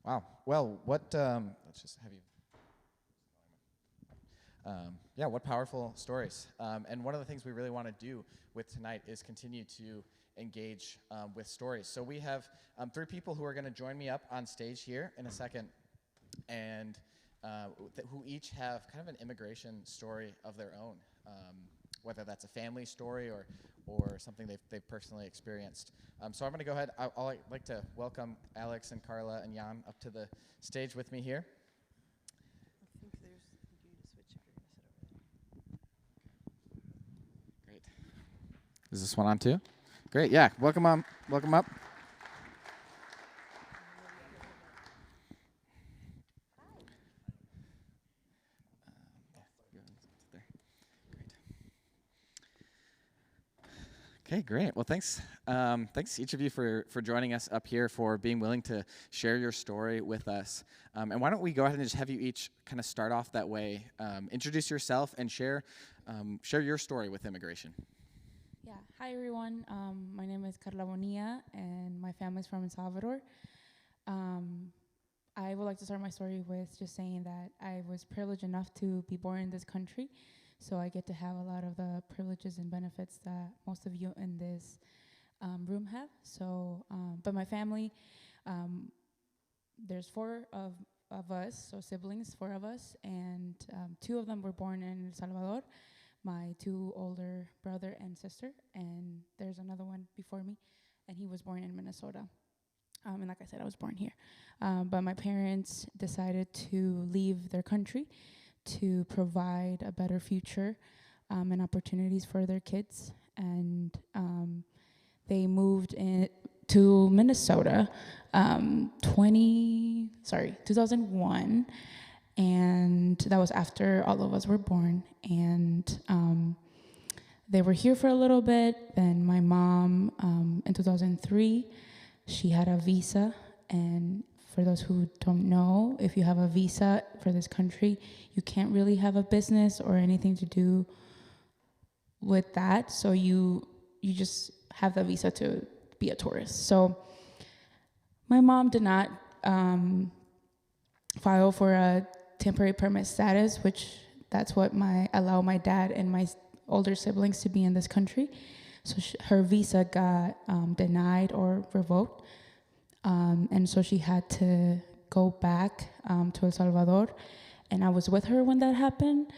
Wow. Well, let's just have you. Yeah, what powerful stories. And one of the things we really want to do with tonight is continue to engage with stories. So we have three people who are going to join me up on stage here in a second, and who each have kind of an immigration story of their own, whether that's a family story or something they've personally experienced. So I'm going to go ahead. I'd like to welcome Alex and Carla and Jan up to the stage with me here. I think there's, you need to switch if you're going to sit over there. Great. Is this one on too? Great. Yeah. Welcome up. Okay, great. Well, thanks each of you for joining us up here, for being willing to share your story with us. And why don't we go ahead and just have you each kind of start off that way, introduce yourself and share your story with immigration. Yeah. Hi, everyone. My name is Carla Bonilla, and my family's from El Salvador. I would like to start my story with just saying that I was privileged enough to be born in this country. So I get to have a lot of the privileges and benefits that most of you in this room have. So, but my family, there's four of us, so siblings, four of us, and two of them were born in El Salvador, my two older brother and sister, and there's another one before me, and he was born in Minnesota. And like I said, I was born here. But my parents decided to leave their country to provide a better future and opportunities for their kids. And they moved to Minnesota 2001. And that was after all of us were born. And they were here for a little bit. Then my mom, in 2003, she had a visa. And for those who don't know, if you have a visa for this country, you can't really have a business or anything to do with that. So you just have the visa to be a tourist. So my mom did not file for a temporary permit status, which that's what allow my dad and my older siblings to be in this country. So her visa got denied or revoked. And so she had to go back to El Salvador, and I was with her when that happened.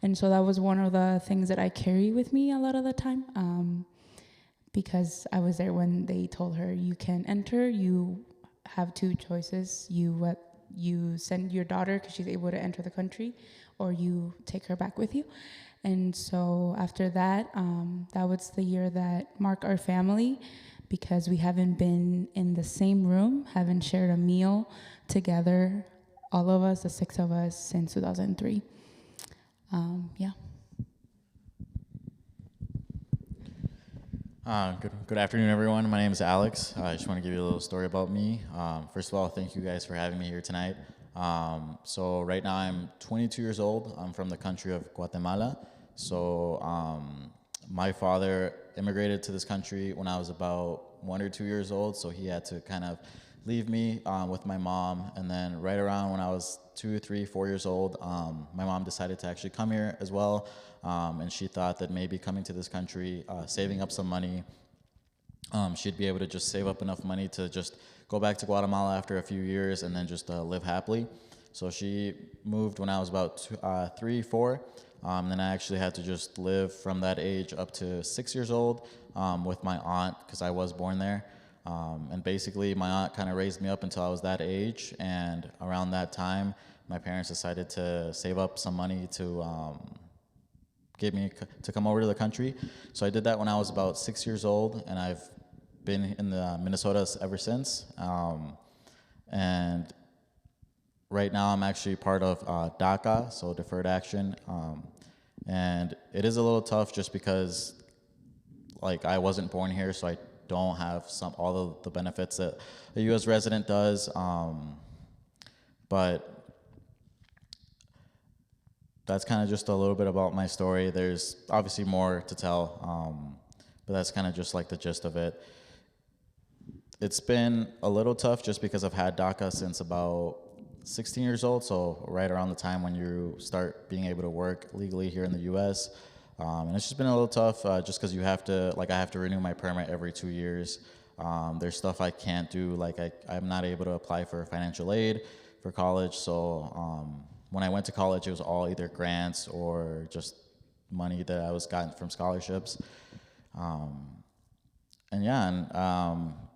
And so that was one of the things that I carry with me a lot of the time, because I was there when they told her, you can enter, you have two choices. You send your daughter because she's able to enter the country, or you take her back with you. And so after that, that was the year that marked our family, because we haven't been in the same room, haven't shared a meal together, all of us, the six of us, since 2003. Yeah. Good afternoon, everyone. My name is Alex. I just want to give you a little story about me. First of all, thank you guys for having me here tonight. So right now I'm 22 years old. I'm from the country of Guatemala. So my father immigrated to this country when I was about 1 or 2 years old, so he had to kind of leave me with my mom. And then right around when I was 2, 3, 4 years old, my mom decided to actually come here as well. And she thought that maybe coming to this country, saving up some money, she'd be able to just save up enough money to just go back to Guatemala after a few years and then just live happily. So she moved when I was about 3, 4. Then I actually had to just live from that age up to 6 years old with my aunt, because I was born there. And basically my aunt kind of raised me up until I was that age. And around that time, my parents decided to save up some money to get me to come over to the country. So I did that when I was about 6 years old, and I've been in the Minnesota ever since. And right now I'm actually part of DACA, so Deferred Action. And it is a little tough just because like I wasn't born here, so I don't have all of the benefits that a U.S. resident does. But that's kind of just a little bit about my story. There's obviously more to tell, but that's kind of just like the gist of it. it's been a little tough just because I've had DACA since about 16 years old, so right around the time when you start being able to work legally here in the U.S. And it's just been a little tough just because I have to renew my permit every 2 years. There's stuff I can't do, like I'm not able to apply for financial aid for college, so when I went to college, it was all either grants or just money that I was gotten from scholarships.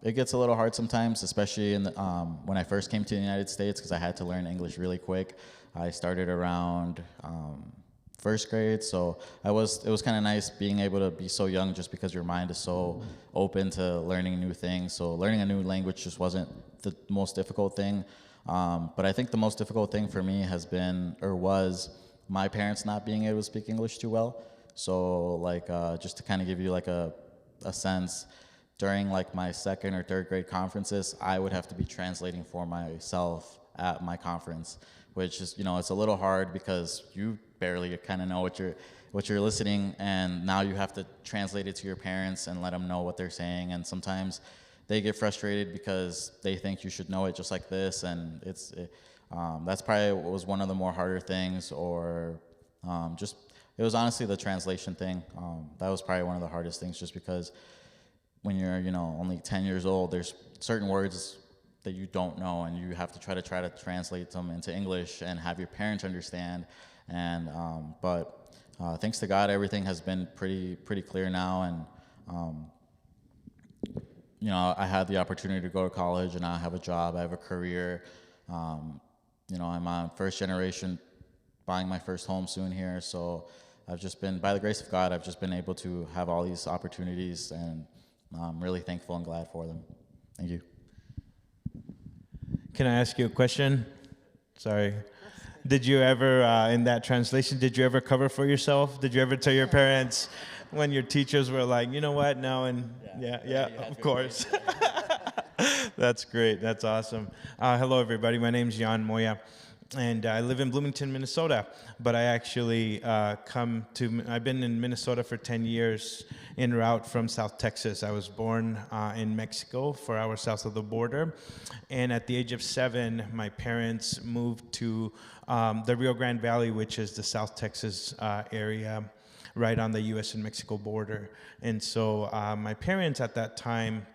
It gets a little hard sometimes, especially when I first came to the United States, because I had to learn English really quick. I started around first grade, so it was kind of nice being able to be so young, just because your mind is so open to learning new things. So learning a new language just wasn't the most difficult thing. But I think the most difficult thing for me was my parents not being able to speak English too well. So just to kind of give you like a sense, during like my second or third grade conferences, I would have to be translating for myself at my conference, which is, it's a little hard because you barely kind of know what you're listening, and now you have to translate it to your parents and let them know what they're saying. And sometimes they get frustrated because they think you should know it just like this, and that's probably what was one of the more harder things, or it was honestly the translation thing. That was probably one of the hardest things, just because when you're only 10 years old, there's certain words that you don't know, and you have to try to translate them into English and have your parents understand. And but thanks to God, everything has been pretty clear now, and I had the opportunity to go to college, and I have a job, I have a career. I'm on first generation, buying my first home soon here, so I've just been, by the grace of God, I've just been able to have all these opportunities, and I'm really thankful and glad for them. Thank you. Can I ask you a question? Sorry. Did you ever, in that translation, did you ever cover for yourself? Did you ever tell your parents when your teachers were like, you know what, now and yeah, of course. That's great. That's awesome. Hello, everybody. My name's Jan Moya, and I live in Bloomington, Minnesota. But I actually I've been in Minnesota for 10 years en route from South Texas. I was born in Mexico, 4 hours south of the border. And at the age of 7, my parents moved to the Rio Grande Valley, which is the South Texas area, right on the U.S. and Mexico border. And so my parents at that time,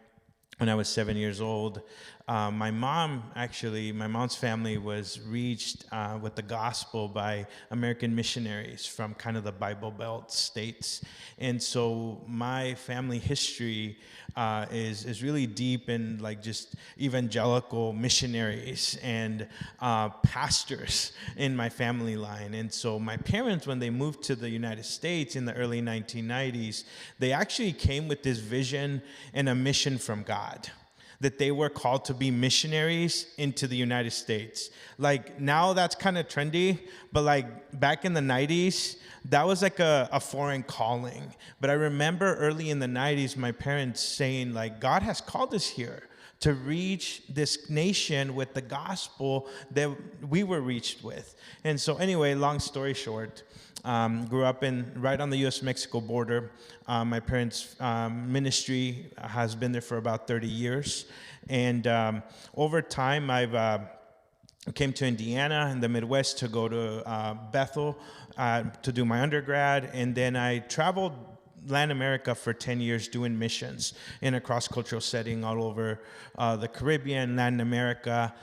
when I was 7 years old, my mom's family was reached with the gospel by American missionaries from kind of the Bible Belt states. And so my family history is really deep in like just evangelical missionaries and pastors in my family line. And so my parents, when they moved to the United States in the early 1990s, they actually came with this vision and a mission from God, that they were called to be missionaries into the United States. Like now that's kind of trendy, but like back in the 90s, that was like a foreign calling. But I remember early in the 90s, my parents saying like, God has called us here to reach this nation with the gospel that we were reached with. And so anyway, long story short, grew up right on the U.S.-Mexico border. My parents' ministry has been there for about 30 years. And over time, I've came to Indiana in the Midwest to go to Bethel to do my undergrad. And then I traveled Latin America for 10 years doing missions in a cross-cultural setting all over the Caribbean, Latin America.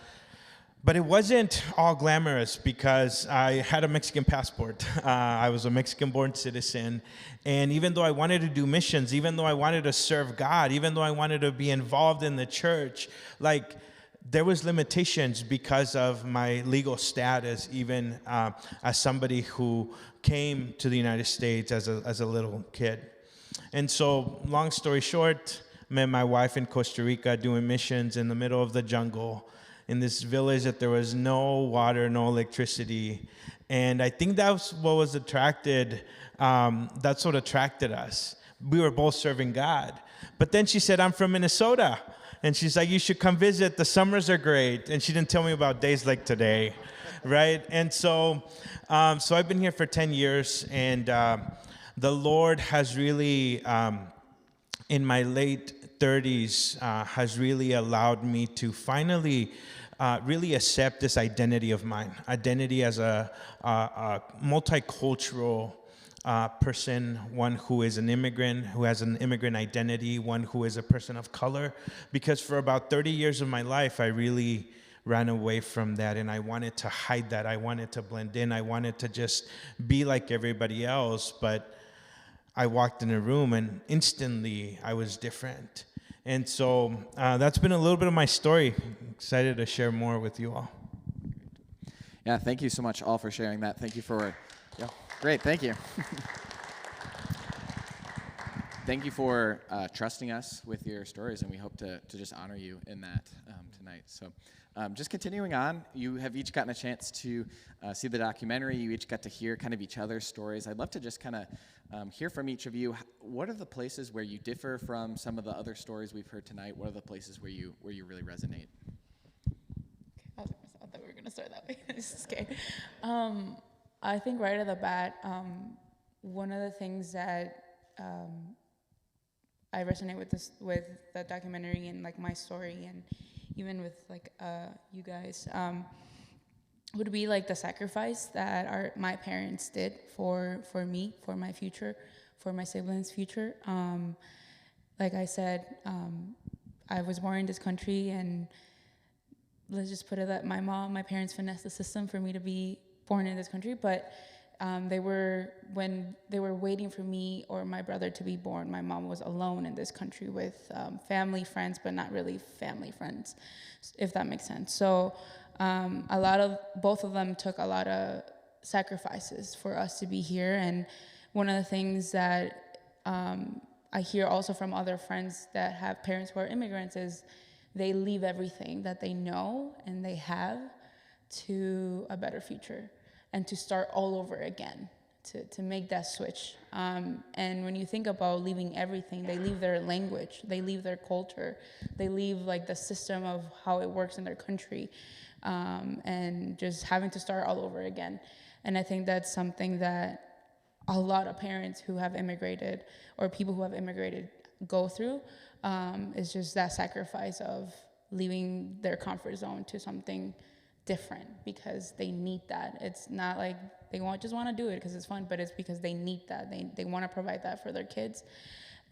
But it wasn't all glamorous because I had a Mexican passport. I was a Mexican-born citizen. And even though I wanted to do missions, even though I wanted to serve God, even though I wanted to be involved in the church, like there was limitations because of my legal status, even as somebody who came to the United States as a little kid. And so, long story short, met my wife in Costa Rica doing missions in the middle of the jungle, in this village that there was no water, no electricity. And I think that's what was that's what attracted us. We were both serving God. But then she said, I'm from Minnesota. And she's like, you should come visit. The summers are great. And she didn't tell me about days like today, right? And so I've been here for 10 years. And the Lord has really, in my late 30s has really allowed me to finally really accept this identity of mine, identity as a multicultural person, one who is an immigrant, who has an immigrant identity, one who is a person of color. Because for about 30 years of my life, I really ran away from that, and I wanted to hide that. I wanted to blend in. I wanted to just be like everybody else, but I walked in a room and instantly I was different. And so that's been a little bit of my story. Excited to share more with you all. Yeah, thank you so much all for sharing that. Thank you for, yeah, great, thank you. Thank you for trusting us with your stories, and we hope to just honor you in that tonight. So just continuing on, you have each gotten a chance to see the documentary. You each got to hear kind of each other's stories. I'd love to just kind of hear from each of you. What are the places where you differ from some of the other stories we've heard tonight? What are the places where you really resonate? I thought we were going to start that way. This is scary. I think right at the bat, one of the things that I resonate with with the documentary and like my story, and even with like you guys, would be like the sacrifice that my parents did for me, for my future, for my siblings' future. Like I said, I was born in this country, and let's just put it that my parents finessed the system for me to be born in this country, but when they were waiting for me or my brother to be born, my mom was alone in this country with family, friends, but not really family friends, if that makes sense. So both of them took a lot of sacrifices for us to be here. And one of the things that I hear also from other friends that have parents who are immigrants is they leave everything that they know and they have to a better future and to start all over again, to make that switch. And when you think about leaving everything, they leave their language, they leave their culture, they leave like the system of how it works in their country, and just having to start all over again. And I think that's something that a lot of parents who have immigrated or people who have immigrated go through, is just that sacrifice of leaving their comfort zone to something different because they need that. It's not like they just want to do it because it's fun, but it's because they need that. They want to provide that for their kids.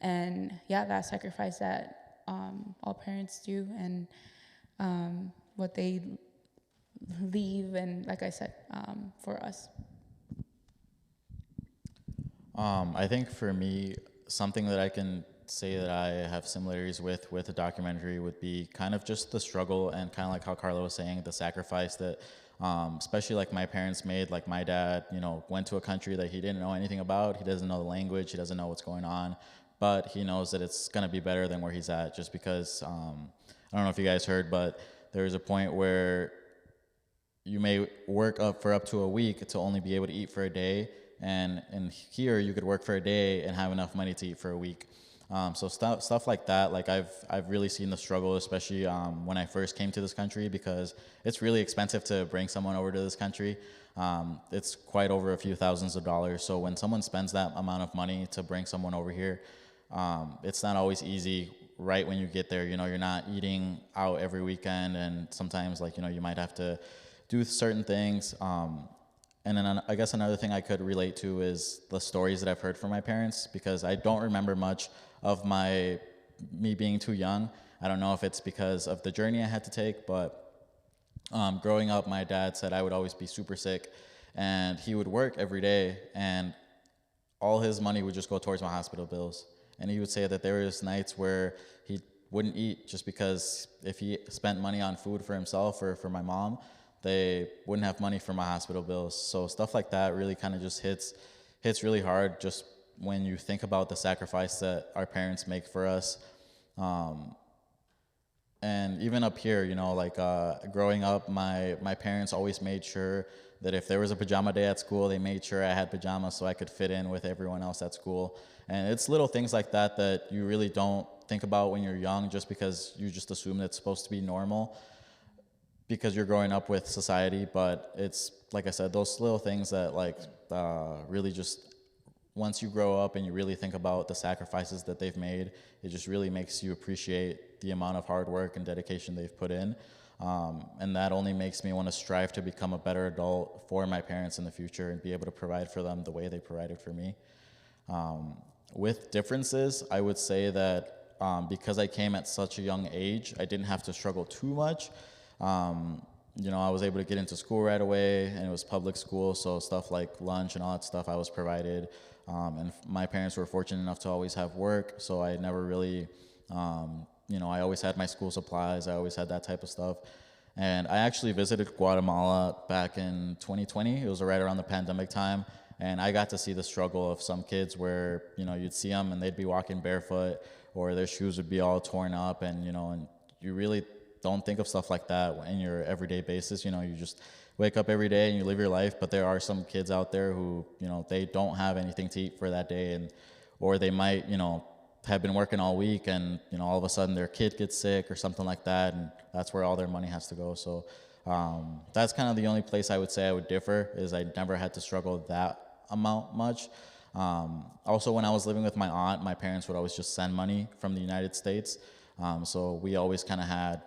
And yeah, that sacrifice that all parents do, and what they leave, and like I said, for us. I think for me, something that I can say that I have similarities with the documentary would be kind of just the struggle, and kind of like how Carla was saying, the sacrifice that especially like my parents made. Like my dad, went to a country that he didn't know anything about. He doesn't know the language. He doesn't know what's going on, but he knows that it's going to be better than where he's at, just because I don't know if you guys heard, but there's a point where you may work for up to a week to only be able to eat for a day, and here you could work for a day and have enough money to eat for a week. So stuff like that, like I've really seen the struggle, especially when I first came to this country, because it's really expensive to bring someone over to this country. It's quite over a few thousands of dollars. So when someone spends that amount of money to bring someone over here, it's not always easy right when you get there. You're not eating out every weekend, and sometimes you might have to do certain things. And then I guess another thing I could relate to is the stories that I've heard from my parents, because I don't remember much of me being too young. I don't know if it's because of the journey I had to take, but growing up, my dad said I would always be super sick, and he would work every day, and all his money would just go towards my hospital bills. And he would say that there was nights where he wouldn't eat just because if he spent money on food for himself or for my mom, they wouldn't have money for my hospital bills. So stuff like that really kind of just hits really hard, just when you think about the sacrifice that our parents make for us. And even up here, growing up, my parents always made sure that if there was a pajama day at school, they made sure I had pajamas so I could fit in with everyone else at school. And it's little things like that that you really don't think about when you're young, just because you just assume that it's supposed to be normal because you're growing up with society. But it's, like I said, those little things that really just once you grow up and you really think about the sacrifices that they've made, it just really makes you appreciate the amount of hard work and dedication they've put in. And that only makes me want to strive to become a better adult for my parents in the future and be able to provide for them the way they provided for me. With differences, I would say that because I came at such a young age, I didn't have to struggle too much. I was able to get into school right away, and it was public school, so stuff like lunch and all that stuff I was provided. And my parents were fortunate enough to always have work, so I never really, I always had my school supplies, I always had that type of stuff. And I actually visited Guatemala back in 2020. It was right around the pandemic time, and I got to see the struggle of some kids where, you'd see them and they'd be walking barefoot, or their shoes would be all torn up, and, and you really don't think of stuff like that in your everyday basis. You just wake up every day and you live your life, but there are some kids out there who, they don't have anything to eat for that day, or they might, have been working all week, and, all of a sudden their kid gets sick or something like that, and that's where all their money has to go. So that's kind of the only place I would say I would differ, is I never had to struggle that amount much. Also, when I was living with my aunt, my parents would always just send money from the United States. So we always kind of had,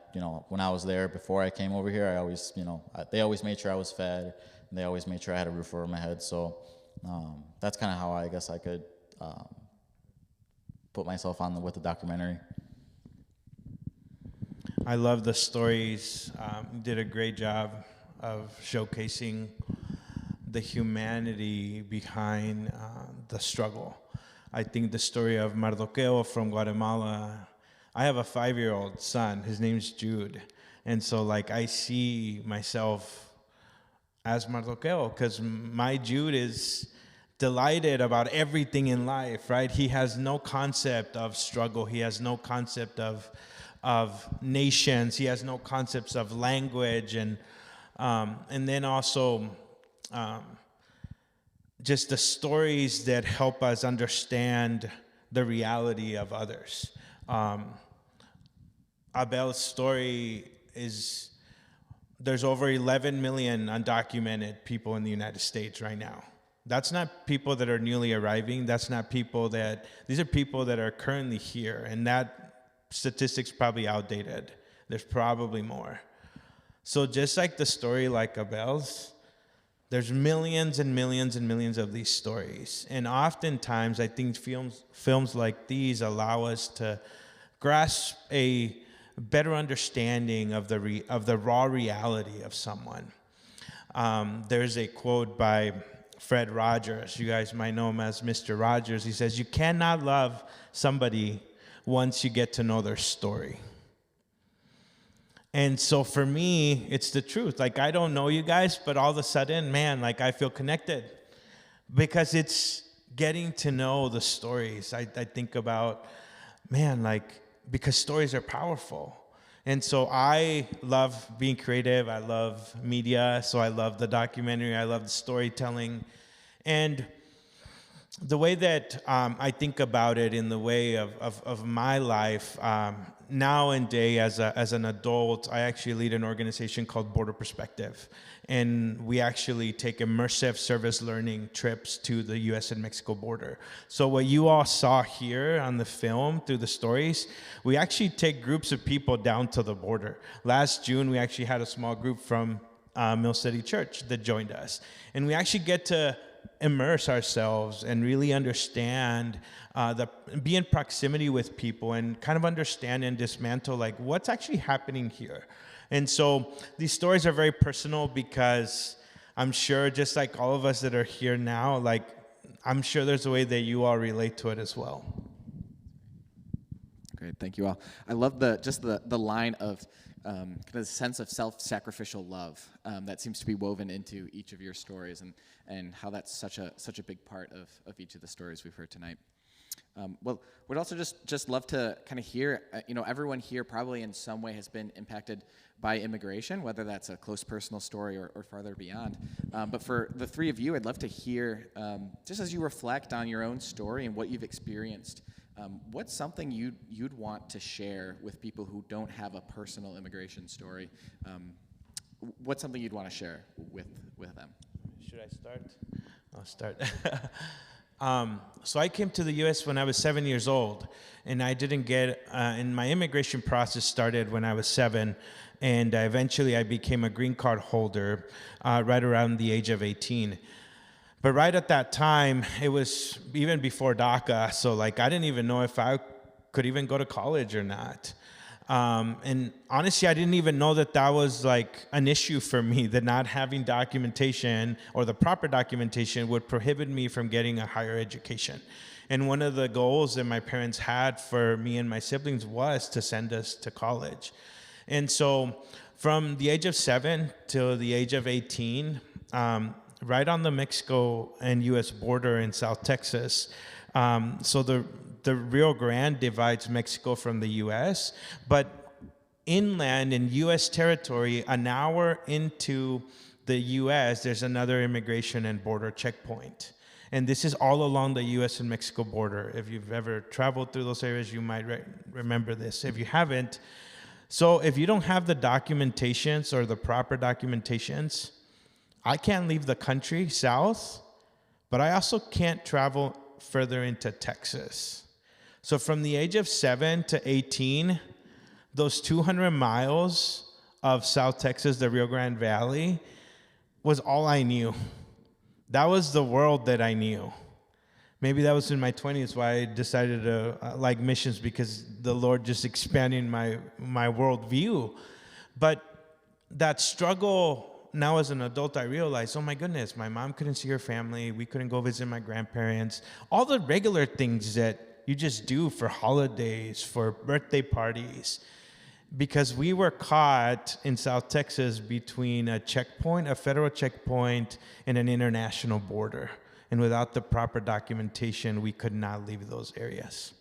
when I was there before I came over here, I always, they always made sure I was fed, and they always made sure I had a roof over my head. So that's kind of how I guess I could put myself on with the documentary. I love the stories. You did a great job of showcasing the humanity behind the struggle. I think the story of Mardoqueo from Guatemala, I have a 5-year-old son, his name's Jude. And so I see myself as Mardoqueo, because my Jude is delighted about everything in life, right? He has no concept of struggle. He has no concept of nations. He has no concepts of language. And then also just the stories that help us understand the reality of others. Abel's story is, there's over 11 million undocumented people in the United States right now. That's not people that are newly arriving. That's not people these are people that are currently here. And that statistic's probably outdated. There's probably more. So just like the story like Abel's, there's millions and millions and millions of these stories. And oftentimes I think films like these allow us to grasp a better understanding of the raw reality of someone. There's a quote by Fred Rogers. You guys might know him as Mr. Rogers. He says, "You cannot love somebody once you get to know their story." And so for me, it's the truth. I don't know you guys, but all of a sudden, man, I feel connected, because it's getting to know the stories. I think about, man, because stories are powerful. And so I love being creative. I love media. So I love the documentary. I love the storytelling. And the way that I think about it in the way of my life, nowadays as an adult, I actually lead an organization called Border Perspective. And we actually take immersive service learning trips to the U.S. and Mexico border. So what you all saw here on the film through the stories, we actually take groups of people down to the border. Last June, we actually had a small group from Mill City Church that joined us. And we actually get to immerse ourselves and really understand, be in proximity with people and kind of understand and dismantle what's actually happening here. And so these stories are very personal, because I'm sure just like all of us that are here now, I'm sure there's a way that you all relate to it as well. Great, thank you all. I love the line of the sense of self-sacrificial love that seems to be woven into each of your stories, and how that's such a big part of each of the stories we've heard tonight. Well, we'd also just love to kind of hear, everyone here probably in some way has been impacted by immigration, whether that's a close personal story or farther beyond. But for the three of you, I'd love to hear, just as you reflect on your own story and what you've experienced, what's something you'd want to share with people who don't have a personal immigration story? What's something you'd want to share with them? Should I start? I'll start. So I came to the U.S. when I was 7 years old, and I didn't get, and my immigration process started when I was 7, and eventually I became a green card holder right around the age of 18. But right at that time, it was even before DACA, so like I didn't even know if I could even go to college or not. And honestly, I didn't even know that that was like an issue for me, that not having documentation or the proper documentation would prohibit me from getting a higher education. And one of the goals that my parents had for me and my siblings was to send us to college. And so from the age of 7 till the age of 18, right on the Mexico and U.S. border in South Texas, so the Rio Grande divides Mexico from the U.S., but inland in U.S. territory, an hour into the U.S., there's another immigration and border checkpoint. And this is all along the U.S. and Mexico border. If you've ever traveled through those areas, you might remember this. If you haven't, so if you don't have the documentations or the proper documentations, I can't leave the country south, but I also can't travel further into Texas. So from the age of 7 to 18, those 200 miles of South Texas, the Rio Grande Valley, was all I knew. That was the world that I knew. Maybe that was in my 20s why I decided to like missions, because the Lord just expanding my worldview. But that struggle, now as an adult, I realized, oh my goodness, my mom couldn't see her family. We couldn't go visit my grandparents. All the regular things that you just do for holidays, for birthday parties. Because we were caught in South Texas between a checkpoint, a federal checkpoint, and an international border. And without the proper documentation, we could not leave those areas.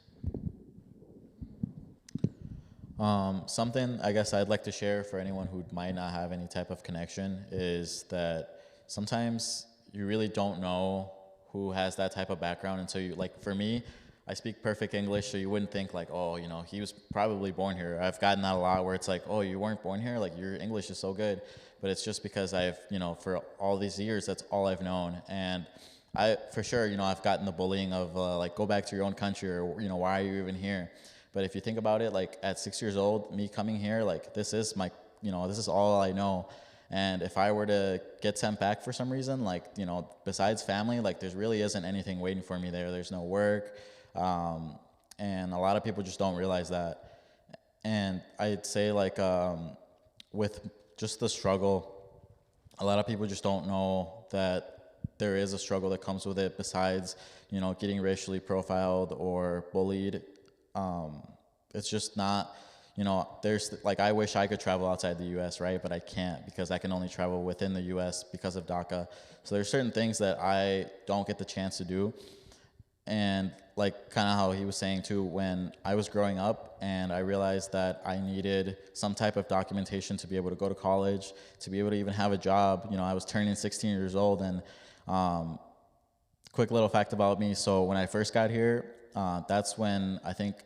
Something I guess I'd like to share for anyone who might not have any type of connection is that sometimes you really don't know who has that type of background until you, like for me, I speak perfect English, so you wouldn't think like, oh, you know, he was probably born here. I've gotten that a lot where it's like, oh, you weren't born here? Like, your English is so good. But it's just because I've, you know, for all these years, that's all I've known. And I, for sure, you know, I've gotten the bullying of like, go back to your own country, or, you know, why are you even here? But if you think about it, like at 6 years old, me coming here, like this is my, you know, this is all I know. And if I were to get sent back for some reason, like, you know, besides family, like there really isn't anything waiting for me there. There's no work. And a lot of people just don't realize that. And I'd say like, with just the struggle, a lot of people just don't know that there is a struggle that comes with it besides, you know, getting racially profiled or bullied. It's just not, you know, there's like, I wish I could travel outside the U.S., right? But I can't, because I can only travel within the U.S. because of DACA. So there's certain things that I don't get the chance to do. And like kind of how he was saying too, when I was growing up and I realized that I needed some type of documentation to be able to go to college, to be able to even have a job. You know, I was turning 16 years old. And quick little fact about me. So when I first got here, that's when I think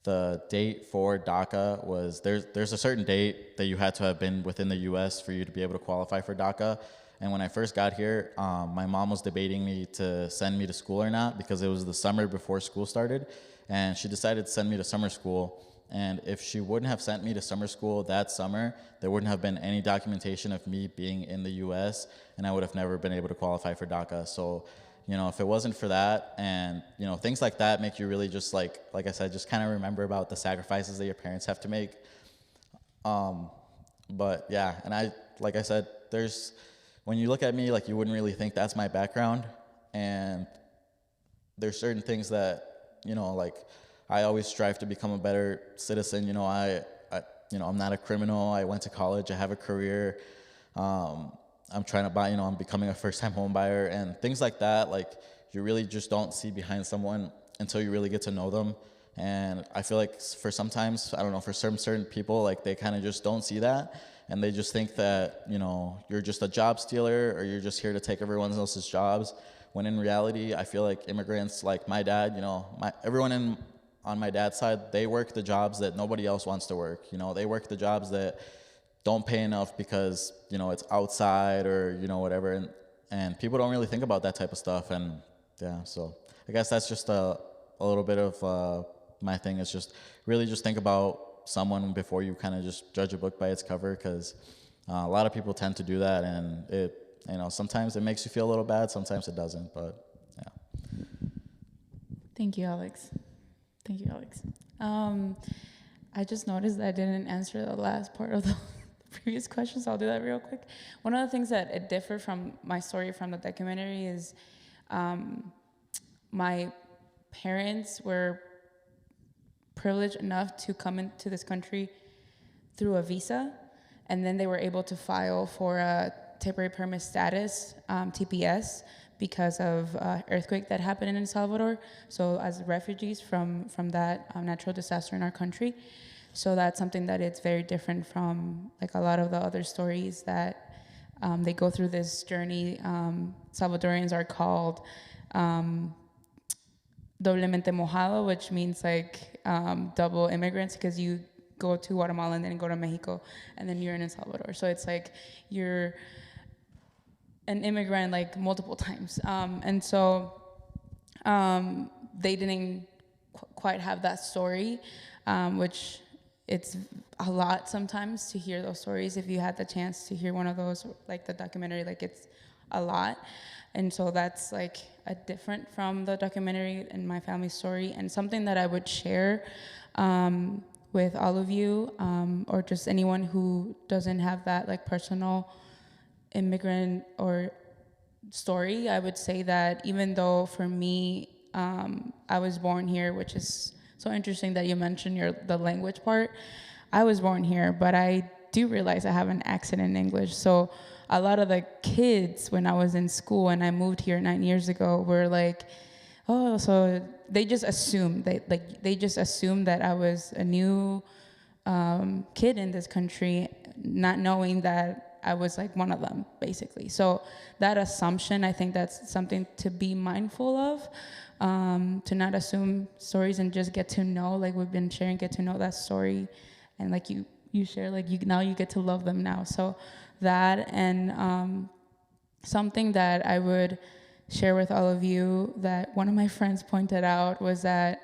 the date for DACA was, there's a certain date that you had to have been within the U.S. for you to be able to qualify for DACA. And when I first got here, my mom was debating me to send me to school or not, because it was the summer before school started. And she decided to send me to summer school. And if she wouldn't have sent me to summer school that summer, there wouldn't have been any documentation of me being in the U.S., and I would have never been able to qualify for DACA. So, you know, if it wasn't for that, and, you know, things like that make you really just like I said, just kind of remember about the sacrifices that your parents have to make. But yeah, and like I said, when you look at me, like, you wouldn't really think that's my background. And there's certain things that, you know, like, I always strive to become a better citizen. You know, I'm not a criminal. I went to college. I have a career. I'm trying to buy, you know, I'm becoming a first-time home buyer, and things like that. Like, you really just don't see behind someone until you really get to know them. And I feel like for sometimes, I don't know, for certain people, like, they kind of just don't see that. And they just think that, you know, you're just a job stealer, or you're just here to take everyone else's jobs. When in reality, I feel like immigrants, like my dad, you know, everyone on my dad's side, they work the jobs that nobody else wants to work. You know, they work the jobs that don't pay enough because, you know, it's outside, or, you know, whatever. And people don't really think about that type of stuff. And yeah. So I guess that's just a little bit of my thing. Is just really just think about someone before you kind of just judge a book by its cover, because a lot of people tend to do that, and sometimes it makes you feel a little bad, sometimes it doesn't. But yeah. Thank you, Alex. Thank you, Alex. I just noticed that I didn't answer the last part of the previous question, so I'll do that real quick. One of the things that it differed from my story from the documentary is my parents were privileged enough to come into this country through a visa, and then they were able to file for a temporary permit status, TPS, because of earthquake that happened in El Salvador. So as refugees from that natural disaster in our country. So that's something that it's very different from like a lot of the other stories that they go through this journey. Salvadorians are called doblemente mojado, which means like double immigrants, because you go to Guatemala and then go to Mexico and then you're in El Salvador. So it's like you're an immigrant like multiple times. And so they didn't quite have that story, which it's a lot sometimes to hear those stories. If you had the chance to hear one of those, like the documentary, like it's a lot. And so that's like a different from the documentary and my family story, and something that I would share with all of you, or just anyone who doesn't have that like personal immigrant or story. I would say that even though for me, I was born here, which is so interesting that you mentioned the language part. I was born here, but I do realize I have an accent in English. So a lot of the kids when I was in school and I moved here 9 years ago were like, oh, so they just assumed that I was a new kid in this country, not knowing that I was like one of them, basically. So that assumption, I think that's something to be mindful of, to not assume stories and just get to know, like we've been sharing, get to know that story, and like you share, like now you get to love them now. So that, and something that I would share with all of you that one of my friends pointed out was that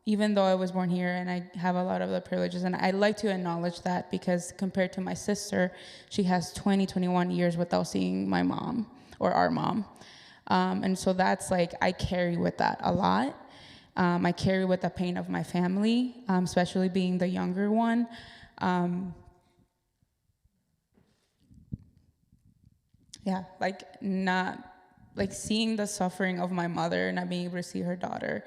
even though I was born here and I have a lot of the privileges, and I like to acknowledge that, because compared to my sister, she has 21 years without seeing my mom or our mom. And so that's like, I carry with that a lot. I carry with the pain of my family, especially being the younger one. Like seeing the suffering of my mother, not being able to see her daughter,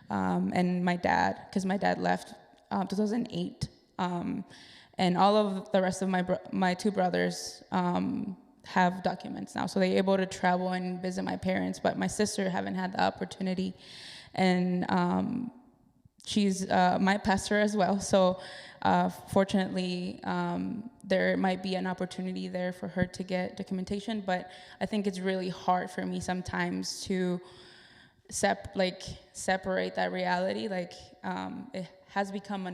and my dad, because my dad left 2008, and all of the rest of my two brothers have documents now, so they're able to travel and visit my parents, but my sister haven't had the opportunity, and she's my pastor as well, so fortunately there might be an opportunity there for her to get documentation, but I think it's really hard for me sometimes to separate that reality. Like it has become a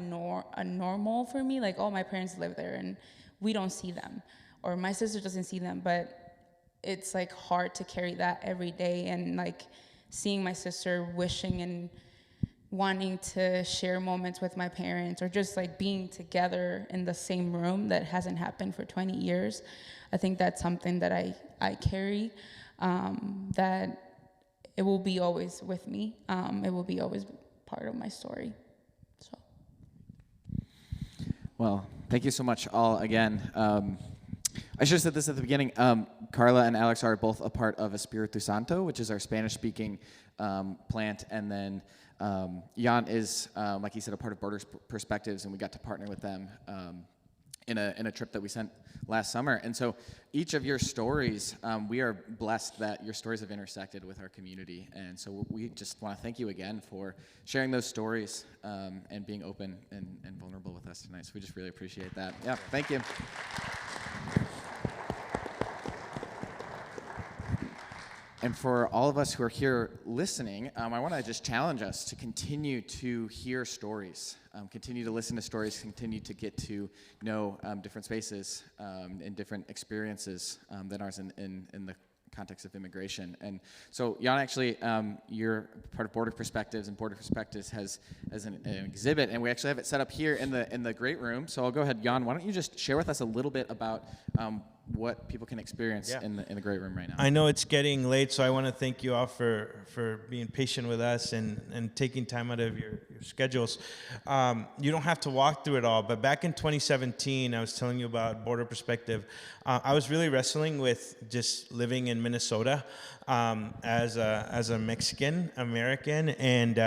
normal for me, like, oh, my parents live there and we don't see them, or my sister doesn't see them, but it's like hard to carry that every day, and like seeing my sister wishing and wanting to share moments with my parents, or just like being together in the same room that hasn't happened for 20 years. I think that's something that I carry, that it will be always with me. It will be always part of my story. So. Well, thank you so much all again. I should have said this at the beginning. Carla and Alex are both a part of Espiritu Santo, which is our Spanish-speaking plant, and then Jan is, like he said, a part of Borders Perspectives, and we got to partner with them in a trip that we sent last summer. And so each of your stories, we are blessed that your stories have intersected with our community. And so we just want to thank you again for sharing those stories and being open and vulnerable with us tonight. So we just really appreciate that. Yeah, thank you. And for all of us who are here listening, I want to just challenge us to continue to hear stories, continue to listen to stories, continue to get to know different spaces and different experiences than ours in the context of immigration. And so, Jan, actually, you're part of Border Perspectives, and Border Perspectives has an exhibit, and we actually have it set up here in the great room. So I'll go ahead, Jan. Why don't you just share with us a little bit about what people can experience in the great room right now? I know it's getting late, so I want to thank you all for being patient with us and taking time out of your schedules. You don't have to walk through it all, but back in 2017, I was telling you about Border Perspective. I was really wrestling with just living in Minnesota as a Mexican American, and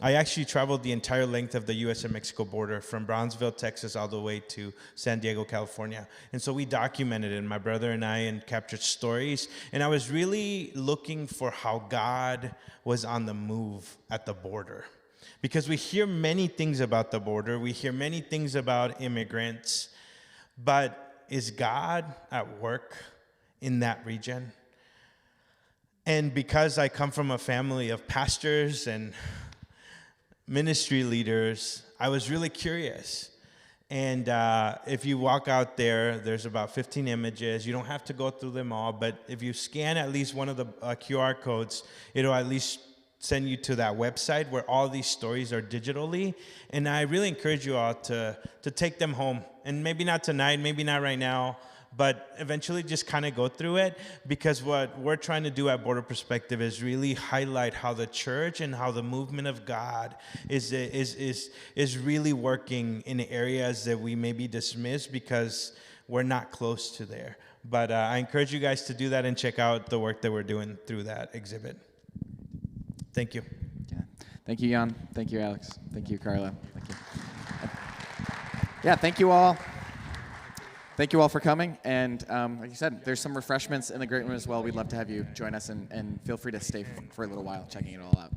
I actually traveled the entire length of the U.S. and Mexico border from Brownsville, Texas, all the way to San Diego, California. And so we documented it, my brother and I, and captured stories. And I was really looking for how God was on the move at the border. Because we hear many things about the border, we hear many things about immigrants, but is God at work in that region? And because I come from a family of pastors and ministry leaders, I was really curious. And if you walk out there, there's about 15 images. You don't have to go through them all, but if you scan at least one of the QR codes, it'll at least send you to that website where all these stories are digitally. And I really encourage you all to take them home. And maybe not tonight, maybe not right now, but eventually just kind of go through it, because what we're trying to do at Border Perspective is really highlight how the church and how the movement of God is really working in areas that we maybe dismiss because we're not close to there. But I encourage you guys to do that and check out the work that we're doing through that exhibit. Thank you. Yeah. Thank you, Jan. Thank you, Alex. Thank you, Carla. Thank you. Yeah, thank you all. Thank you all for coming, and like you said, there's some refreshments in the great room as well. We'd love to have you join us, and feel free to stay for a little while checking it all out.